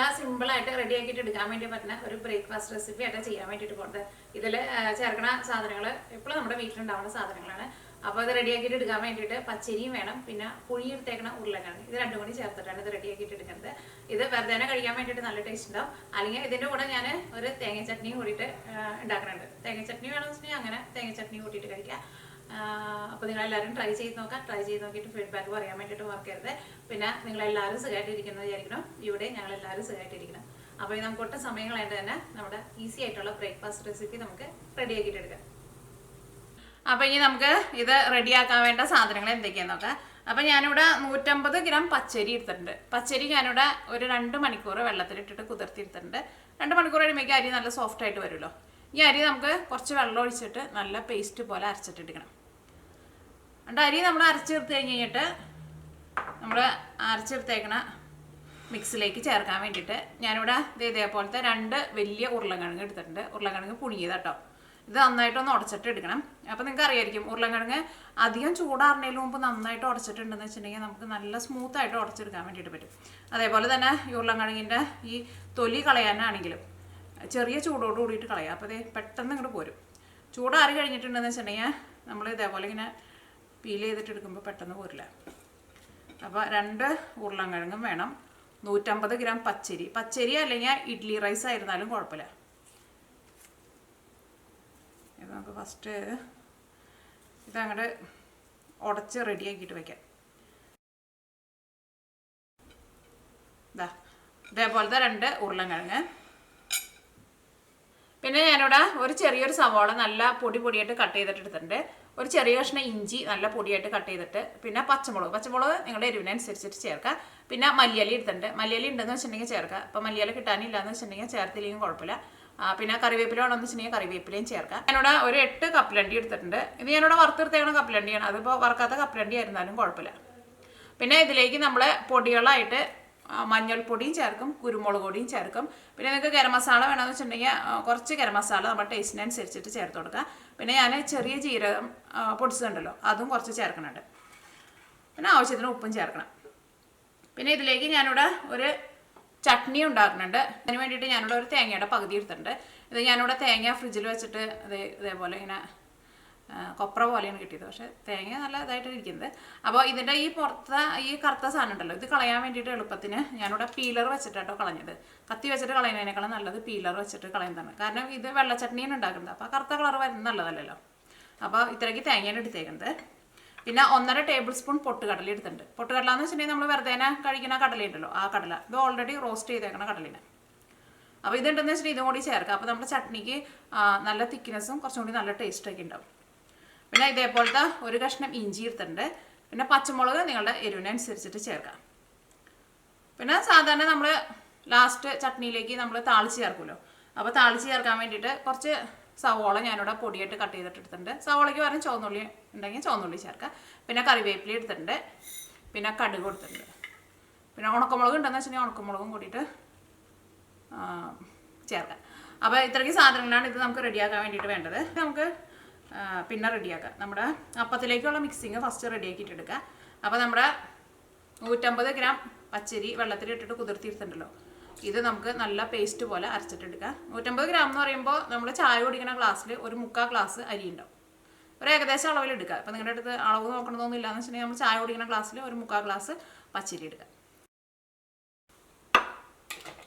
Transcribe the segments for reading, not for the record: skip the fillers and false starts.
നല്ല സിമ്പിൾ ആയിട്ട് റെഡി ആക്കിയിട്ട് എടുക്കാൻ വേണ്ടി പറ്റുന്ന ഒരു ബ്രേക്ക്ഫാസ്റ്റ് റെസിപ്പി ആയിട്ട് ചെയ്യാൻ വേണ്ടിയിട്ട് പോകുന്നത്. ഇതിൽ ചേർക്കുന്ന സാധനങ്ങൾ എപ്പോഴും നമ്മുടെ വീട്ടിലുണ്ടാവുന്ന സാധനങ്ങളാണ്. അപ്പോൾ ഇത് റെഡിയാക്കിയിട്ട് എടുക്കാൻ വേണ്ടിയിട്ട് പച്ചരിയും വേണം, പിന്നെ പുഴിയെടുത്തേക്കണ ഉരുളക്കിഴങ്ങ്, ഇത് രണ്ടും കൂടി ചേർത്തിട്ടാണ് ഇത് റെഡിയാക്കിയിട്ട് എടുക്കുന്നത്. ഇത് വെറുതെ കഴിക്കാൻ വേണ്ടിയിട്ട് നല്ല ടേസ്റ്റ് ഉണ്ടാവും. അല്ലെങ്കിൽ ഇതിൻ്റെ കൂടെ ഞാൻ ഒരു തേങ്ങ ചട്നിയും കൂടിയിട്ട് ഉണ്ടാക്കുന്നുണ്ട്. തേങ്ങ ചട്നി വേണമെന്ന് വെച്ചിട്ടുണ്ടെങ്കിൽ അങ്ങനെ തേങ്ങ ചട്നി കൂട്ടിയിട്ട് കഴിക്കാം. അപ്പോൾ നിങ്ങളെല്ലാവരും ട്രൈ ചെയ്ത് നോക്കാം. ട്രൈ ചെയ്ത് നോക്കിയിട്ട് ഫീഡ്ബാക്ക് പറയാൻ വേണ്ടിയിട്ട് മറക്കരുത്. പിന്നെ നിങ്ങളെല്ലാവരും സുഖമായിട്ടിരിക്കുന്നത് വിചാരിക്കണം. ഇവിടെ ഞങ്ങളെല്ലാവരും സുഖമായിട്ടിരിക്കണം. അപ്പോൾ ഇത് നമുക്ക് ഒട്ടും സമയങ്ങളായിട്ട് തന്നെ നമ്മുടെ ഈസി ആയിട്ടുള്ള ബ്രേക്ക്ഫാസ്റ്റ് റെസിപ്പി നമുക്ക് റെഡിയാക്കിയിട്ട് എടുക്കാം. അപ്പോൾ ഇനി നമുക്ക് ഇത് റെഡിയാക്കാൻ വേണ്ട സാധനങ്ങൾ എന്തൊക്കെയാണെന്ന് നോക്കാം. അപ്പോൾ ഞാനിവിടെ 150 ഗ്രാം പച്ചരി എടുത്തിട്ടുണ്ട്. പച്ചരി ഞാനിവിടെ ഒരു 2 മണിക്കൂർ വെള്ളത്തിലിട്ടിട്ട് കുതിർത്തിയെടുത്തിട്ടുണ്ട്. 2 മണിക്കൂർ കഴിയുമ്പോൾ അരി നല്ല സോഫ്റ്റ് ആയിട്ട് വരുമല്ലോ. ഈ അരി നമുക്ക് കുറച്ച് വെള്ളം ഒഴിച്ചിട്ട് നല്ല പേസ്റ്റ് പോലെ അരച്ചിട്ടെടുക്കണം. എന്നിട്ട് അരി നമ്മൾ അരച്ചെടുത്ത് കഴിഞ്ഞിട്ട് നമ്മൾ അരച്ചെടുത്തേക്കണ മിക്സിലേക്ക് ചേർക്കാൻ വേണ്ടിയിട്ട് ഞാനിവിടെ ഇതേപോലത്തെ 2 വലിയ ഉരുളക്കിഴങ്ങ് എടുത്തിട്ടുണ്ട്. ഉരുളക്കിഴങ്ങ് പുഴുങ്ങിയത് കേട്ടോ. ഇത് നന്നായിട്ടൊന്ന് ഉടച്ചിട്ട് എടുക്കണം. അപ്പോൾ നിങ്ങൾക്ക് അറിയായിരിക്കും ഉരുളക്കിഴങ്ങ് അധികം ചൂടാറുന്നതിന് മുമ്പ് നന്നായിട്ട് ഉടച്ചിട്ടുണ്ടെന്ന് വെച്ചിട്ടുണ്ടെങ്കിൽ നമുക്ക് നല്ല സ്മൂത്തായിട്ട് ഉടച്ചെടുക്കാൻ വേണ്ടിയിട്ട് പറ്റും. അതേപോലെ തന്നെ ഈ ഉരുളക്കിഴങ്ങിൻ്റെ ഈ തൊലി കളയാനാണെങ്കിലും ചെറിയ ചൂടോട് കൂടിയിട്ട് കളയാം. അപ്പോൾ ഇത് പെട്ടെന്ന് ഇങ്ങോട്ട് പോരും. ചൂടാറി കഴിഞ്ഞിട്ടുണ്ടെന്ന് വെച്ചിട്ടുണ്ടെങ്കിൽ നമ്മൾ ഇതേപോലെ ഇങ്ങനെ പീൽ ചെയ്തിട്ട് എടുക്കുമ്പോൾ പെട്ടെന്ന് പോരില്ല. അപ്പോൾ 2 ഉരുളക്കിഴങ്ങും വേണം. 150 ഗ്രാം പച്ചരി. പച്ചരി അല്ലെങ്കിൽ ഇഡ്ലി റൈസ് ആയിരുന്നാലും കുഴപ്പമില്ല. ഇത് നമുക്ക് ഫസ്റ്റ് ഇതങ്ങോട്ട് ഉടച്ച് റെഡിയാക്കിയിട്ട് വയ്ക്കാം. ഇതേപോലത്തെ 2 ഉരുളക്കിഴങ്ങ്. പിന്നെ ഞാനിവിടെ ഒരു ചെറിയൊരു സവാള നല്ല പൊടിയായിട്ട് കട്ട് ചെയ്തിട്ട് എടുത്തിട്ടുണ്ട്. ഒരു ചെറിയ കഷ്ണം ഇഞ്ചി നല്ല പൊടിയായിട്ട് കട്ട് ചെയ്തിട്ട്, പിന്നെ പച്ചമുളക് നിങ്ങളുടെ എരിവിനനുസരിച്ചിട്ട് ചേർക്കുക. പിന്നെ മല്ലിയില എടുത്തിട്ടുണ്ട്. മല്ലിയില ഉണ്ടെന്ന് വെച്ചിട്ടുണ്ടെങ്കിൽ ചേർക്കുക. അപ്പോൾ മല്ലിയില കിട്ടാനില്ലാന്ന് വെച്ചിട്ടുണ്ടെങ്കിൽ ചേർത്തില്ലെങ്കിൽ കുഴപ്പമില്ല. പിന്നെ കറിവേപ്പില വേണമെന്ന് വെച്ചിട്ടുണ്ടെങ്കിൽ കറിവേപ്പിലയും ചേർക്കാം. ഞാനിവിടെ ഒരു 8 കപ്പലണ്ടി എടുത്തിട്ടുണ്ട്. ഇത് ഞാനിവിടെ വറുത്തെടുത്തേക്കണ കപ്പലണ്ടിയാണ്. അതിപ്പോൾ വറുക്കാത്ത കപ്പലണ്ടി ആയിരുന്നാലും കുഴപ്പമില്ല. പിന്നെ ഇതിലേക്ക് നമ്മൾ പൊടികളായിട്ട് മഞ്ഞൾപ്പൊടിയും ചേർക്കും, കുരുമുളക് പൊടിയും ചേർക്കും. പിന്നെ നിങ്ങൾക്ക് ഗരം മസാല വേണമെന്ന് വെച്ചിട്ടുണ്ടെങ്കിൽ കുറച്ച് ഗരം മസാല നമ്മുടെ ടേസ്റ്റിനനുസരിച്ചിട്ട് ചേർത്ത് കൊടുക്കുക. പിന്നെ ഞാൻ ചെറിയ ജീരകം പൊടിച്ചതുണ്ടല്ലോ അതും കുറച്ച് ചേർക്കുന്നുണ്ട്. പിന്നെ ആവശ്യത്തിന് ഉപ്പും ചേർക്കണം. പിന്നെ ഇതിലേക്ക് ഞാനിവിടെ ഒരു ചട്നി ഉണ്ടാക്കുന്നുണ്ട്. അതിന് വേണ്ടിയിട്ട് ഞാനിവിടെ ഒരു തേങ്ങയുടെ പകുതി എടുത്തിട്ടുണ്ട്. ഇത് ഞാനിവിടെ തേങ്ങ ഫ്രിഡ്ജിൽ വെച്ചിട്ട് ഇതേപോലെ ഇങ്ങനെ കൊപ്ര പോലെയാണ് കിട്ടിയത്. പക്ഷേ തേങ്ങ നല്ല ഇതായിട്ട് ഇരിക്കുന്നത്. അപ്പോൾ ഇതിൻ്റെ ഈ പുറത്തെ ഈ കറുത്ത സാധനം ഉണ്ടല്ലോ, ഇത് കളയാൻ വേണ്ടിയിട്ട് എളുപ്പത്തിന് ഞാനിവിടെ പീലർ വെച്ചിട്ടാട്ടോ കളഞ്ഞത്. കത്തി വെച്ചിട്ട് കളയുന്നതിനേക്കാളും നല്ലത് പീലർ വെച്ചിട്ട് കളയുന്നതാണ്. കാരണം ഇത് വെള്ള ചട്നിയാണ് ഉണ്ടാക്കുന്നത്. അപ്പോൾ കറുത്ത കളർ വരുന്നത് നല്ലതല്ലല്ലോ. അപ്പോൾ ഇത്രയ്ക്ക് തേങ്ങയാണ് എടുത്തേക്കുന്നത്. പിന്നെ 1.5 ടേബിൾ സ്പൂൺ പൊട്ടുകടല എടുത്തിട്ടുണ്ട്. പൊട്ടുകടല എന്ന് വെച്ചിട്ടുണ്ടെങ്കിൽ നമ്മൾ വെറുതെ കഴിക്കുന്ന കടലയുണ്ടല്ലോ, ആ കടല. ഇത് ഓൾറെഡി റോസ്റ്റ് ചെയ്തേക്കണ കടലിന്. അപ്പോൾ ഇതുണ്ടെന്ന് വെച്ചിട്ടുണ്ടെങ്കിൽ ഇതും കൂടി ചേർക്കാം. അപ്പോൾ നമ്മുടെ ചട്നിക്ക് നല്ല തിക്നെസ്സും കുറച്ചും കൂടി നല്ല ടേസ്റ്റൊക്കെ ഉണ്ടാവും. പിന്നെ ഇതേപോലത്തെ ഒരു കഷ്ണം ഇഞ്ചി എടുത്തിട്ടുണ്ട്. പിന്നെ പച്ചമുളക് നിങ്ങളുടെ എരിവിനനുസരിച്ചിട്ട് ചേർക്കാം. പിന്നെ സാധാരണ നമ്മൾ ലാസ്റ്റ് ചട്നിയിലേക്ക് നമ്മൾ താളിച്ച് ചേർക്കുമല്ലോ. അപ്പോൾ താളിച്ച് ചേർക്കാൻ വേണ്ടിയിട്ട് കുറച്ച് സവോള ഞാനിവിടെ പൊടിയായിട്ട് കട്ട് ചെയ്തിട്ട് എടുത്തിട്ടുണ്ട്. സവോളയ്ക്ക് പകരം ചുവന്നുള്ളി ഉണ്ടെങ്കിൽ ചുവന്നുള്ളി ചേർക്കാം. പിന്നെ കറിവേപ്പില എടുത്തിട്ടുണ്ട്. പിന്നെ കടുക് കൊടുത്തിട്ടുണ്ട്. പിന്നെ ഉണക്കമുളക് ഉണ്ടെന്ന് വെച്ചിട്ടുണ്ടെങ്കിൽ ഉണക്കമുളകും കൂടിയിട്ട് ചേർക്കാം. അപ്പോൾ ഇത്രയ്ക്ക് സാധനങ്ങളാണ് ഇത് നമുക്ക് റെഡിയാക്കാൻ വേണ്ടിയിട്ട് വേണ്ടത്. നമുക്ക് പിന്നെ റെഡിയാക്കാം. നമ്മുടെ അപ്പത്തിലേക്കുള്ള മിക്സിങ് ഫസ്റ്റ് റെഡിയാക്കിയിട്ട് എടുക്കുക. അപ്പോൾ നമ്മുടെ 150 ഗ്രാം പച്ചരി വെള്ളത്തിലിട്ടിട്ട് കുതിർത്തിയിരുത്തുണ്ടല്ലോ, ഇത് നമുക്ക് നല്ല പേസ്റ്റ് പോലെ അരച്ചിട്ടെടുക്കാം. 150 ഗ്രാം എന്ന് പറയുമ്പോൾ നമ്മൾ ചായ കുടിക്കുന്ന ഗ്ലാസ്സിൽ ഒരു 3/4 ഗ്ലാസ് അരി ഉണ്ടാവും. ഒരു ഏകദേശം അളവിൽ എടുക്കുക. അപ്പോൾ നിങ്ങളുടെ അടുത്ത് അളവ് നോക്കണമെന്നൊന്നും ഇല്ലാന്ന് വെച്ചിട്ടുണ്ടെങ്കിൽ നമ്മൾ ചായ കുടിക്കുന്ന ഗ്ലാസ്സിൽ ഒരു 3/4 ഗ്ലാസ് പച്ചരി എടുക്കുക.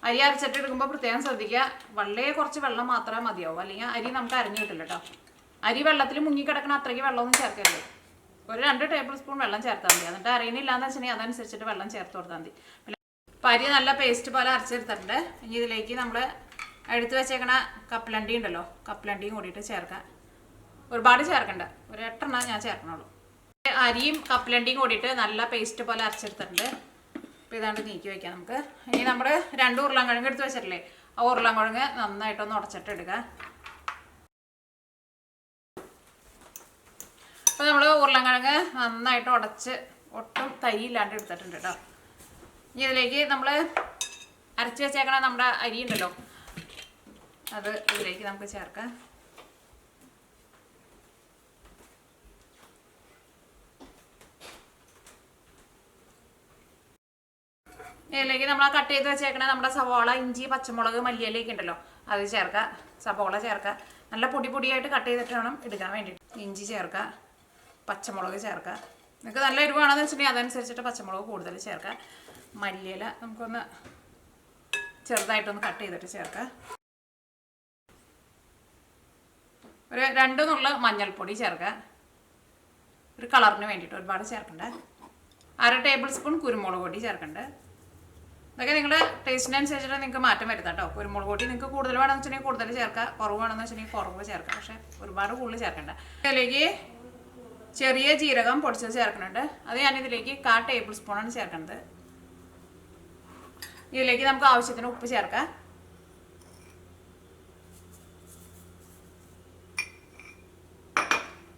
അരി അരച്ചിട്ടെടുക്കുമ്പോൾ പ്രത്യേകം ശ്രദ്ധിക്കുക, വളരെ കുറച്ച് വെള്ളം മാത്രമേ മതിയാവും. അല്ലെങ്കിൽ അരി നമുക്ക് അരഞ്ഞു കിട്ടില്ല കേട്ടോ. അരി വെള്ളത്തിൽ മുങ്ങിക്കിടക്കണ അത്രയ്ക്ക് വെള്ളമൊന്നും ചേർക്കരുത്. ഒരു 2 ടേബിൾ സ്പൂൺ വെള്ളം ചേർത്താൽ മതി. എന്നിട്ട് അരയിനില്ലാന്ന് വെച്ചിട്ടുണ്ടെങ്കിൽ അതനുസരിച്ചിട്ട് വെള്ളം ചേർത്ത് കൊടുത്താൽ മതി. അപ്പോൾ അരി നല്ല പേസ്റ്റ് പോലെ അരച്ചെടുത്തിട്ടുണ്ട്. ഇനി ഇതിലേക്ക് നമ്മൾ എടുത്ത് വെച്ചേക്കണ കപ്പലണ്ടി ഉണ്ടല്ലോ, കപ്പലണ്ടിയും കൂടിയിട്ട് ചേർക്കാം. ഒരുപാട് ചേർക്കണ്ട, ഒരു 8 എണ്ണം ഞാൻ ചേർക്കണുള്ളൂ. അരിയും കപ്പലണ്ടിയും കൂടിയിട്ട് നല്ല പേസ്റ്റ് പോലെ അരച്ചെടുത്തിട്ടുണ്ട്. അപ്പോൾ ഇതാണ്ട് നീക്കി വയ്ക്കാം നമുക്ക്. ഇനി നമ്മൾ 2 ഉരുളക്കിഴങ്ങ് എടുത്ത് വെച്ചിട്ടില്ലേ, ആ ഉരുളക്കിഴങ്ങ് നന്നായിട്ടൊന്ന് ഉടച്ചിട്ടെടുക്കുക. അപ്പോൾ നമ്മൾ ഉരുളക്കിഴങ്ങ് നന്നായിട്ട് ഉടച്ച് ഒട്ടും തരി ഇല്ലാണ്ട് എടുത്തിട്ടുണ്ട് കേട്ടോ. ഇനി ഇതിലേക്ക് നമ്മൾ അരച്ച് വെച്ചേക്കണ നമ്മുടെ അരി ഉണ്ടല്ലോ, അത് ഇതിലേക്ക് നമുക്ക് ചേർക്കാം. ഇതിലേക്ക് നമ്മൾ കട്ട് ചെയ്ത് വെച്ചേക്കണ നമ്മുടെ സവാള, ഇഞ്ചി, പച്ചമുളക്, മല്ലിയിലേക്ക് ഉണ്ടല്ലോ അത് ചേർക്കുക. സവാള ചേർക്കുക. നല്ല പൊടി പൊടിയായിട്ട് കട്ട് ചെയ്തിട്ട് വേണം എടുക്കാൻ വേണ്ടിയിട്ട്. ഇഞ്ചി ചേർക്കുക, പച്ചമുളക് ചേർക്കുക. നിങ്ങൾക്ക് നല്ല എരിവാണെന്ന് വെച്ചിട്ടുണ്ടെങ്കിൽ അതനുസരിച്ചിട്ട് പച്ചമുളക് കൂടുതൽ ചേർക്കുക. മല്ലിയില നമുക്കൊന്ന് ചെറുതായിട്ടൊന്ന് കട്ട് ചെയ്തിട്ട് ചേർക്കുക. ഒരു 2 നുള്ള മഞ്ഞൾപ്പൊടി ചേർക്കുക, ഒരു കളറിന് വേണ്ടിയിട്ട്, ഒരുപാട് ചേർക്കണ്ട. 1/2 ടേബിൾ സ്പൂൺ കുരുമുളക് പൊടി ചേർക്കണ്ട. ഇതൊക്കെ നിങ്ങളുടെ ടേസ്റ്റിനനുസരിച്ചിട്ട് നിങ്ങൾക്ക് മാറ്റം വരുത്താം കേട്ടോ. കുരുമുളക് പൊടി നിങ്ങൾക്ക് കൂടുതൽ വേണമെന്ന് വെച്ചിട്ടുണ്ടെങ്കിൽ കൂടുതൽ ചേർക്കുക, കുറവ് വേണമെന്ന് വെച്ചിട്ടുണ്ടെങ്കിൽ കുറവ് ചേർക്കുക. പക്ഷേ ഒരുപാട് കൂടുതൽ ചേർക്കണ്ട. ഇതിലേക്ക് ചെറിയ ജീരകം പൊടിച്ചത് ചേർക്കുന്നുണ്ട്. അത് ഞാനിതിലേക്ക് 1/4 ടേബിൾ സ്പൂണാണ് ചേർക്കുന്നത്. ഇതിലേക്ക് നമുക്ക് ആവശ്യത്തിന് ഉപ്പ് ചേർക്കാം.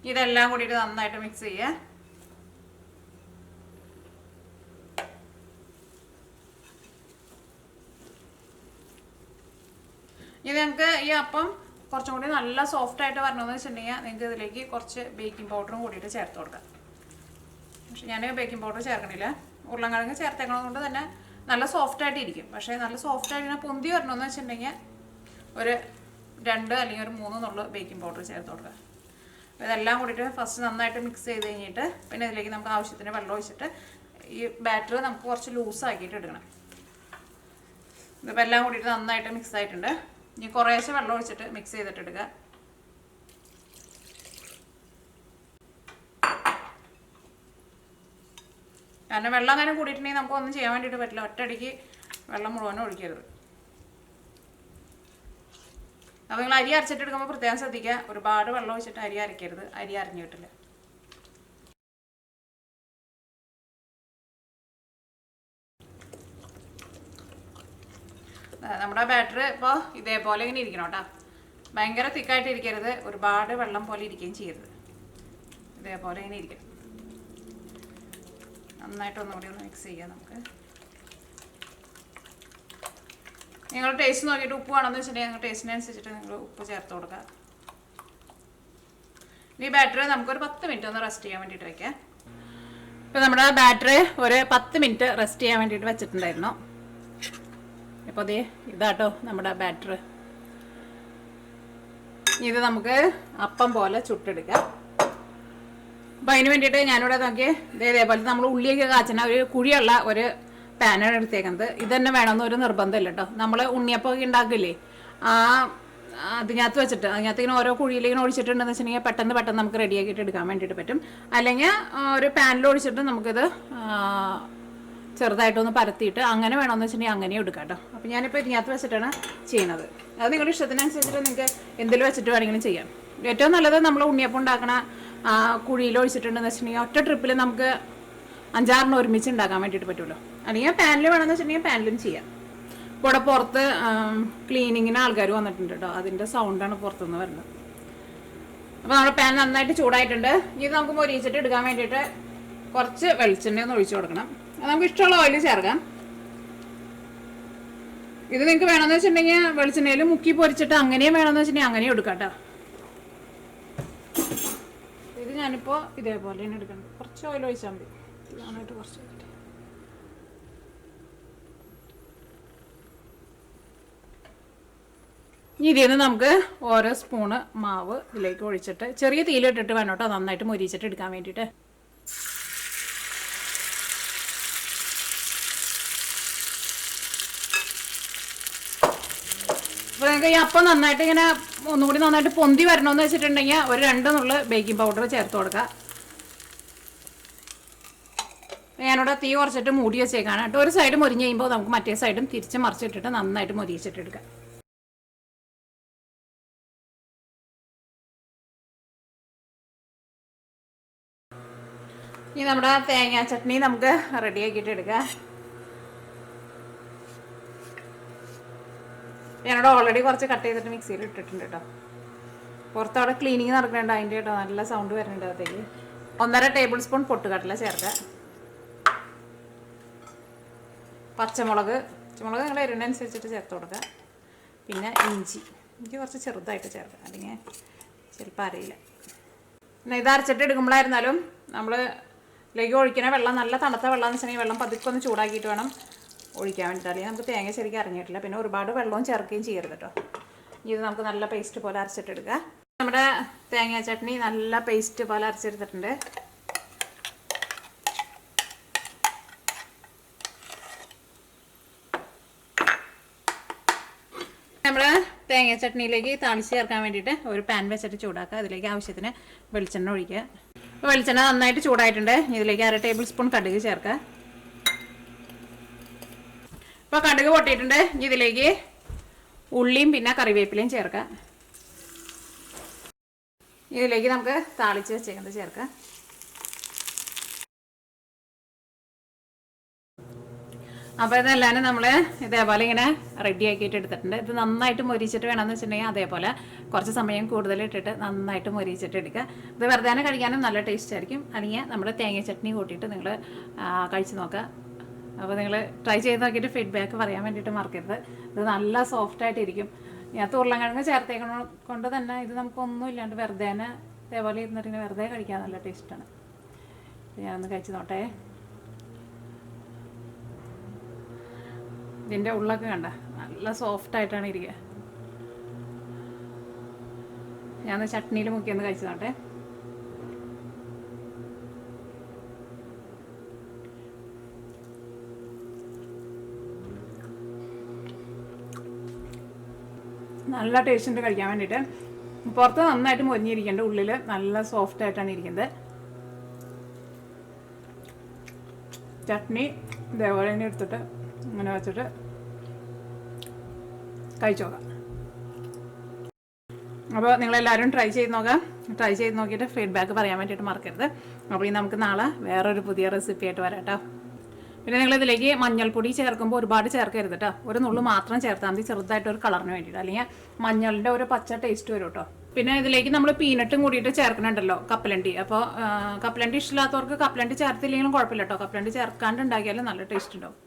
ഇതെല്ലാം കൂടിയിട്ട് നന്നായിട്ട് മിക്സ് ചെയ്യുക. ഇത് നിങ്ങൾക്ക് ഈ അപ്പം കുറച്ചും കൂടി നല്ല സോഫ്റ്റ് ആയിട്ട് വരണമെന്ന് വെച്ചിട്ടുണ്ടെങ്കിൽ നിങ്ങൾക്ക് ഇതിലേക്ക് കുറച്ച് ബേക്കിംഗ് പൗഡറും കൂടിയിട്ട് ചേർത്ത് കൊടുക്കാം. പക്ഷെ ഞാൻ ബേക്കിംഗ് പൗഡർ ചേർക്കണില്ല. ഉരുളൻകിഴങ്ങ് ചേർത്തേക്കണത് കൊണ്ട് തന്നെ നല്ല സോഫ്റ്റ് ആയിട്ട് ഇരിക്കും. പക്ഷേ നല്ല സോഫ്റ്റ് ആയിട്ട് ഇങ്ങനെ പൊന്തി വരണമെന്ന് വെച്ചിട്ടുണ്ടെങ്കിൽ ഒരു 2 അല്ലെങ്കിൽ ഒരു 3 നുള്ള ബേക്കിംഗ് പൗഡർ ചേർത്ത് കൊടുക്കുക. ഇതെല്ലാം കൂടിയിട്ട് ഫസ്റ്റ് നന്നായിട്ട് മിക്സ് ചെയ്ത് കഴിഞ്ഞിട്ട് പിന്നെ ഇതിലേക്ക് നമുക്ക് ആവശ്യത്തിന് വെള്ളം ഒഴിച്ചിട്ട് ഈ ബാറ്റർ നമുക്ക് കുറച്ച് ലൂസാക്കിയിട്ട് എടുക്കണം. ഇതിപ്പോൾ എല്ലാം കൂടിയിട്ട് നന്നായിട്ട് മിക്സ് ആയിട്ടുണ്ട്. ഇനി കുറേശ്ശെ വെള്ളം ഒഴിച്ചിട്ട് മിക്സ് ചെയ്തിട്ട് എടുക്കുക. കാരണം വെള്ളം അങ്ങനെ കൂടിയിട്ടുണ്ടെങ്കിൽ നമുക്കൊന്നും ചെയ്യാൻ വേണ്ടിയിട്ട് പറ്റില്ല. ഒറ്റയടിക്ക് വെള്ളം മുഴുവനും ഒഴിക്കരുത്. അപ്പോൾ നിങ്ങൾ അരി അരച്ചിട്ടെടുക്കുമ്പോൾ പ്രത്യേകം ശ്രദ്ധിക്കുക, ഒരുപാട് വെള്ളം ഒഴിച്ചിട്ട് അരി അരയ്ക്കരുത്. അരി അരഞ്ഞു കിട്ടില്ല. നമ്മുടെ ബാറ്റർ ഇപ്പോൾ ഇതേപോലെ ഇങ്ങനെ ഇരിക്കണം കേട്ടോ. ഭയങ്കര തിക്കായിട്ട് ഇരിക്കരുത്, ഒരുപാട് വെള്ളം പോലെ ഇരിക്കുകയും ചെയ്യരുത്. ഇതേപോലെ ഇങ്ങനെ ഇരിക്കണം. നന്നായിട്ട് ഒന്നുകൂടി ഒന്ന് മിക്സ് ചെയ്യാം നമുക്ക്. നിങ്ങൾ ടേസ്റ്റ് നോക്കിയിട്ട് ഉപ്പ് വേണമെന്ന് വെച്ചിട്ടുണ്ടെങ്കിൽ നിങ്ങൾ ടേസ്റ്റിനനുസരിച്ചിട്ട് നിങ്ങൾ ഉപ്പ് ചേർത്ത് കൊടുക്കുക. ഈ ബാറ്റർ നമുക്കൊരു 10 മിനിറ്റ് ഒന്ന് റെസ്റ്റ് ചെയ്യാൻ വേണ്ടിയിട്ട് വയ്ക്കാം. ഇപ്പോൾ നമ്മുടെ ബാറ്റർ ഒരു 10 മിനിറ്റ് റെസ്റ്റ് ചെയ്യാൻ വേണ്ടിയിട്ട് വെച്ചിട്ടുണ്ടായിരുന്നു. ഇപ്പോൾ അതേ ഇതാട്ടോ നമ്മുടെ ബാറ്റർ. ഇത് നമുക്ക് അപ്പം പോലെ ചുട്ടെടുക്കാം. അപ്പം അതിന് വേണ്ടിയിട്ട് ഞാനിവിടെ നോക്കി ഇതേപോലെ നമ്മൾ ഉള്ളിയൊക്കെ കാച്ചുന്ന ഒരു കുഴിയുള്ള ഒരു പാനാണ് എടുത്തേക്കുന്നത്. ഇത് തന്നെ വേണമെന്ന് ഒരു നിർബന്ധമില്ല കേട്ടോ. നമ്മൾ ഉണ്ണിയപ്പമൊക്കെ ഉണ്ടാക്കില്ലേ, അതിനകത്ത് വെച്ചിട്ട് അതിനകത്ത് ഇങ്ങനെ ഓരോ കുഴിയിലിങ്ങനെ ഒഴിച്ചിട്ടുണ്ടെന്ന് വെച്ചിട്ടുണ്ടെങ്കിൽ പെട്ടെന്ന് നമുക്ക് റെഡിയാക്കിയിട്ട് എടുക്കാൻ വേണ്ടിയിട്ട് പറ്റും. അല്ലെങ്കിൽ ഒരു പാനിൽ ഒഴിച്ചിട്ട് നമുക്കിത് ചെറുതായിട്ടൊന്ന് പരത്തിയിട്ട് അങ്ങനെ വേണമെന്ന് വെച്ചിട്ടുണ്ടെങ്കിൽ അങ്ങനെയും എടുക്കാം കേട്ടോ. അപ്പോൾ ഞാനിപ്പോൾ ഇതിനകത്ത് വെച്ചിട്ടാണ് ചെയ്യുന്നത്. അത് നിങ്ങളുടെ ഇഷ്ടത്തിനനുസരിച്ചിട്ട് നിങ്ങൾക്ക് എന്തെങ്കിലും വെച്ചിട്ട് വേണമെങ്കിലും ചെയ്യാം. ഏറ്റവും നല്ലത് നമ്മൾ ഉണ്ണിയപ്പം ഉണ്ടാക്കണ കുഴിയിൽ ഒഴിച്ചിട്ടുണ്ടെന്ന് വെച്ചിട്ടുണ്ടെങ്കിൽ ഒറ്റ ട്രിപ്പിൽ നമുക്ക് 5-6 ഒരുമിച്ച് ഉണ്ടാക്കാൻ വേണ്ടിയിട്ട് പറ്റുമല്ലോ. അല്ലെങ്കിൽ പാനിൽ വേണമെന്ന് വെച്ചിട്ടുണ്ടെങ്കിൽ പാനിലും ചെയ്യാം. ഇവിടെ പുറത്ത് ക്ലീനിങ്ങിന് ആൾക്കാർ വന്നിട്ടുണ്ട് കേട്ടോ. അതിൻ്റെ സൗണ്ടാണ് പുറത്തുനിന്ന് വരുന്നത്. അപ്പോൾ നമ്മുടെ പാൻ നന്നായിട്ട് ചൂടായിട്ടുണ്ട്. ഇത് നമുക്ക് മൊരിയിച്ചിട്ട് എടുക്കാൻ വേണ്ടിയിട്ട് കുറച്ച് വെളിച്ചെണ്ണ ഒന്ന് ഒഴിച്ചു കൊടുക്കണം. നമുക്ക് ഇഷ്ടമുള്ള ഓയിൽ ചേർക്കാം. ഇത് നിങ്ങൾക്ക് വേണമെന്ന് വെച്ചിട്ടുണ്ടെങ്കിൽ വെളിച്ചെണ്ണയിൽ മുക്കി പൊരിച്ചിട്ട് അങ്ങനെയും വേണമെന്ന് വെച്ചിട്ടുണ്ടെങ്കിൽ അങ്ങനെയും എടുക്കാം കേട്ടോ. ഇത് ഞാനിപ്പോൾ ഇതേപോലെ തന്നെ എടുക്കണം. കുറച്ച് ഓയിൽ ഒഴിച്ചാൽ മതി. നന്നായിട്ട് കുറച്ച് ഇനി ഇതിൽ നിന്ന് നമുക്ക് ഓരോ സ്പൂണ് മാവ് ഇതിലേക്ക് ഒഴിച്ചിട്ട് ചെറിയ തീയിലിട്ടിട്ട് വേണം കേട്ടോ നന്നായിട്ട് മൊരിച്ചിട്ട് എടുക്കാൻ വേണ്ടിയിട്ട്. അപ്പോൾ നിങ്ങൾക്ക് ഈ അപ്പം നന്നായിട്ട് ഇങ്ങനെ ഒന്നുകൂടി നന്നായിട്ട് പൊന്തി വരണമെന്ന് വെച്ചിട്ടുണ്ടെങ്കിൽ ഒരു 2 നുള്ള ബേക്കിംഗ് പൗഡർ ചേർത്ത് കൊടുക്കുക. ഞാനിവിടെ തീ കുറച്ചിട്ട് മൂടി വെച്ചേക്കാണ് കേട്ടോ. ഒരു സൈഡ് മൊരിഞ്ഞ് കഴിയുമ്പോൾ നമുക്ക് മറ്റേ സൈഡും തിരിച്ച് മറിച്ചിട്ടിട്ട് നന്നായിട്ട് മൊരിച്ചിട്ടെടുക്കാം. ഇനി നമ്മുടെ തേങ്ങാ ചട്നി നമുക്ക് റെഡിയാക്കിയിട്ട് എടുക്കാം. ഞാനിവിടെ ഓൾറെഡി കുറച്ച് കട്ട് ചെയ്തിട്ട് മിക്സിയിൽ ഇട്ടിട്ടുണ്ട് കേട്ടോ. പുറത്തവിടെ ക്ലീനിങ് നടക്കുന്നുണ്ട്, അതിൻ്റെ കേട്ടോ നല്ല സൗണ്ട് വരുന്നുണ്ട്. അകത്തേക്ക് 1.5 ടേബിൾ സ്പൂൺ പൊട്ടുകടല ചേർക്കുക. പച്ചമുളക് നിങ്ങളുടെ എരിവിനനുസരിച്ചിട്ട് ചേർത്ത് കൊടുക്കുക. പിന്നെ ഇഞ്ചി കുറച്ച് ചെറുതായിട്ട് ചേർക്കുക, അല്ലെങ്കിൽ ചിലപ്പോൾ അറിയില്ല. പിന്നെ ഇത് അരച്ചിട്ട് എടുക്കുമ്പോഴായിരുന്നാലും നമ്മൾ ഇതിലേക്ക് ഒഴിക്കുന്ന വെള്ളം നല്ല തണുത്ത വെള്ളം എന്ന് വെച്ചിട്ടുണ്ടെങ്കിൽ വെള്ളം പതുക്കെ ഒന്ന് ചൂടാക്കിയിട്ട് വേണം ഒഴിക്കാൻ വേണ്ടിയിട്ട്. അല്ലെങ്കിൽ നമുക്ക് തേങ്ങ ശരിക്കും അരഞ്ഞിട്ടില്ല. പിന്നെ ഒരുപാട് വെള്ളവും ചേർക്കുകയും ചെയ്യരുത് കേട്ടോ. ഇത് നമുക്ക് നല്ല പേസ്റ്റ് പോലെ അരച്ചിട്ടെടുക്കാം. നമ്മുടെ തേങ്ങ ചട്നി നല്ല പേസ്റ്റ് പോലെ അരച്ചെടുത്തിട്ടുണ്ട്. നമ്മുടെ തേങ്ങ ചട്നിയിലേക്ക് താളിച്ച് ചേർക്കാൻ വേണ്ടിയിട്ട് ഒരു പാൻ വെച്ചിട്ട് ചൂടാക്കുക. അതിലേക്ക് ആവശ്യത്തിന് വെളിച്ചെണ്ണ ഒഴിക്കുക. അപ്പോൾ വെളിച്ചെണ്ണ നന്നായിട്ട് ചൂടായിട്ടുണ്ട്. ഇതിലേക്ക് 1/2 ടേബിൾ സ്പൂൺ കടുക് ചേർക്കുക. ഇപ്പോൾ കടുക് പൊട്ടിയിട്ടുണ്ട്. ഇതിലേക്ക് ഉള്ളിയും പിന്നെ കറിവേപ്പിലയും ചേർക്കുക. ഇതിലേക്ക് നമുക്ക് താളിച്ച് വെച്ചേക്കുന്നത് ചേർക്കാം. അപ്പോൾ ഇതെല്ലാം നമ്മൾ ഇതേപോലെ ഇങ്ങനെ റെഡി ആക്കിയിട്ട് എടുത്തിട്ടുണ്ട്. ഇത് നന്നായിട്ട് മൊരിച്ചിട്ട് വേണമെന്ന് വെച്ചിട്ടുണ്ടെങ്കിൽ അതേപോലെ കുറച്ച് സമയം കൂടുതൽ ഇട്ടിട്ട് നന്നായിട്ട് മൊരിച്ചിട്ട് എടുക്കുക. ഇത് വെറുതെ കഴിക്കാനും നല്ല ടേസ്റ്റ് ആയിരിക്കും. അല്ലെങ്കിൽ നമ്മൾ തേങ്ങ ചട്നി കൂട്ടിയിട്ട് നിങ്ങൾ കഴിച്ച് നോക്കുക. അപ്പോൾ നിങ്ങൾ ട്രൈ ചെയ്ത് നോക്കിയിട്ട് ഫീഡ്ബാക്ക് പറയാൻ വേണ്ടിയിട്ട് മറക്കരുത്. ഇത് നല്ല സോഫ്റ്റായിട്ടിരിക്കും. ഞാൻ ഉരുളക്കിഴങ്ങ് ചേർത്തേക്കണ കൊണ്ട് തന്നെ ഇത് നമുക്കൊന്നും ഇല്ലാണ്ട് വെറുതെ ഇതേപോലെ ഇരുന്നിട്ട് വെറുതെ കഴിക്കാൻ നല്ല ടേസ്റ്റാണ്. ഞാനൊന്ന് കഴിച്ച് നോട്ടെ. ഇതിൻ്റെ ഉള്ളൊക്കെ കണ്ട നല്ല സോഫ്റ്റായിട്ടാണ് ഇരിക്കുക. ഞാൻ ചട്നിയിൽ മുക്കിയൊന്ന് കഴിച്ച് നോട്ടെ. നല്ല ടേസ്റ്റ് ഉണ്ട് കഴിക്കാൻ വേണ്ടിയിട്ട്. പുറത്ത് നന്നായിട്ട് മൊരിഞ്ഞിരിക്കുന്നുണ്ട്, ഉള്ളിൽ നല്ല സോഫ്റ്റായിട്ടാണ് ഇരിക്കുന്നത്. ചട്നി ഇതേപോലെ തന്നെ എടുത്തിട്ട് ഇങ്ങനെ വെച്ചിട്ട് കഴിച്ചു നോക്കാം. അപ്പോൾ നിങ്ങളെല്ലാവരും ട്രൈ ചെയ്ത് നോക്കാം. ട്രൈ ചെയ്ത് നോക്കിയിട്ട് ഫീഡ്ബാക്ക് പറയാൻ വേണ്ടിയിട്ട് മറക്കരുത്. അപ്പോൾ ഇനി നമുക്ക് നാളെ വേറൊരു പുതിയ റെസിപ്പി ആയിട്ട് വരാം കേട്ടോ. പിന്നെ നിങ്ങളിതിലേക്ക് മഞ്ഞൾപ്പൊടി ചേർക്കുമ്പോൾ ഒരുപാട് ചേർക്കരുത് കേട്ടോ. ഒരു നുള്ളു മാത്രം ചേർത്താൽ മതി, ചെറുതായിട്ടൊരു കളറിന് വേണ്ടിയിട്ട്. അല്ലെങ്കിൽ മഞ്ഞളിൻ്റെ ഒരു പച്ച ടേസ്റ്റ് വരും കേട്ടോ. പിന്നെ ഇതിലേക്ക് നമ്മൾ പീനട്ടും കൂടിയിട്ട് ചേർക്കണുണ്ടല്ലോ, കപ്പലണ്ടി. അപ്പോൾ കപ്പലണ്ടി ഇഷ്ടമില്ലാത്തവർക്ക് കപ്പലണ്ടി ചേർത്തില്ലെങ്കിലും കുഴപ്പമില്ല കേട്ടോ. കപ്പലണ്ടി ചേർക്കാണ്ട് ഉണ്ടാക്കിയാലും നല്ല ടേസ്റ്റ് ഉണ്ടാവും.